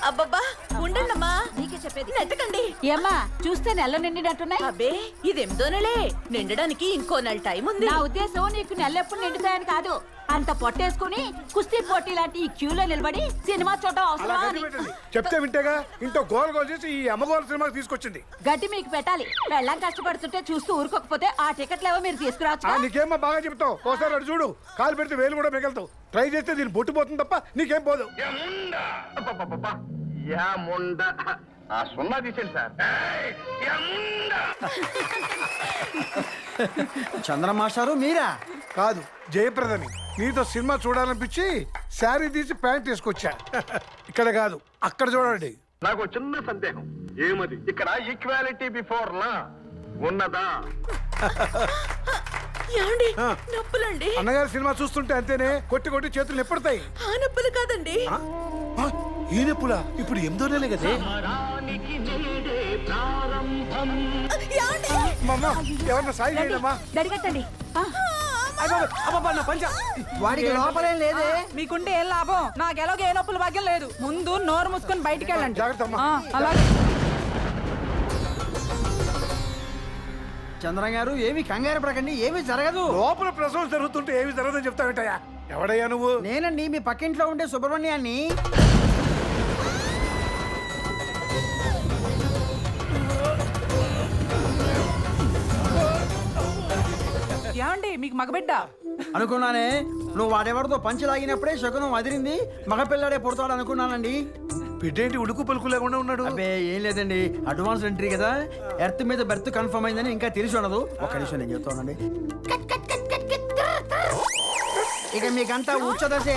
అబ్బబ్బా ఉండండమ్మా, నీకే చెప్పేది. నెట్టకండి. ఏమ్మా చూస్తే నెల నిండినట్టున్నాయి. అబ్బే ఇదేమిదో నెలే, నిండడానికి ఇంకో నెల టైం ఉంది. నా ఉద్దేశం నీకు నెలెప్పుడు నిండుతాయని కాదు, అంత పొట్టేసుకుని కుస్తీ పోటీ లాంటి ఈ క్యూలో నిలబడి సినిమా చూడటం అవసరమా అని. చెప్తే వింటేగా ఇంట్లో గోల గోల చేసి ఈ అమ్మగోల సినిమాకి తీసుకొచ్చింది. గట్టి మీకు పెట్టాలి. వెళ్ళం కష్టపడుతుంటే చూస్తూ ఊరుకోకపోతే ఆ టికెట్లు ఏవో మీరు తీసుకురావచ్చు. నీకేమో బాగా చెప్తావు. ఒకసారి అటు చూడు, కాలు పెడితే వేలు కూడా మిగలుతావు. ట్రై చేస్తే దీన్ని బొట్టు పోతుంది తప్ప నీకేం పోదు. ఆ సున్నా తీసేయండి సార్. చంద్రమాస్టారు మీరా? కాదు, జయప్రదని. నీతో సినిమా చూడాలనిపించి శారీ తీసి ప్యాంట్ తీసుకొచ్చా. ఇక్కడ కాదు, అక్కడ చూడండి. నాకు చిన్న సందేహం. ఏమది? ఇక్కడ ఈక్వాలిటీ బిఫోర్ లా ఉన్నదా? ఏమండి నొప్పులండి. అన్నగారు సినిమా చూస్తుంటే అంతేనే కొట్టి కొట్టి చేతులు ఎప్పుడతాయి. ఆ నొప్పులు కాదండి. ఈ నొప్పులా? ఇప్పుడు 8వ నెలే కదే. ఎవరన్నా సాయి చేయడమ్మా. దడిగట్టండి. వాడికి లోపలేం లేదే. మీకుంటే ఏం లాభం? నాకు ఎలాగో ఏ నొప్పుల భాగ్యం లేదు. ముందు నోరు మూసుకొని బయటికి వెళ్ళండి. జాగ్రత్త అమ్మా. అలాగే. చంద్రం గారు ఏమి కంగారు పడకండి, ఏమీ జరగదు. లోపల ప్రసవం జరుగుతుంటే ఏమి జరగదని చెప్తావేంటయ్యా? ఎవడయ్యా నువ్వు? నేనండి, మీ పక్కింట్లో ఉండే సుబ్రహ్మణ్యాన్ని. ఏమండి మీకు మగబిడ్డ? అనుకున్నానే, నువ్వు వాడెవరితో పంచి లాగినప్పుడే శకునం వదిలింది. మగపిల్లాడే పుడతాడు అనుకున్నానండి. బిడ్డేంటి ఉడుకు పలుకు లేకుండా ఉన్నాడు? అబ్బే ఏం లేదండి, అడ్వాన్స్ ఎంట్రీ కదా. ఎర్త్ మీద బెర్త్ కన్ఫర్మ్ అయిందని ఇంకా తెలిసి ఉండదు. ఒక్క నిమిషం నేను చెప్తానండి. ఇక మీకంతా ఉచ్చదశే.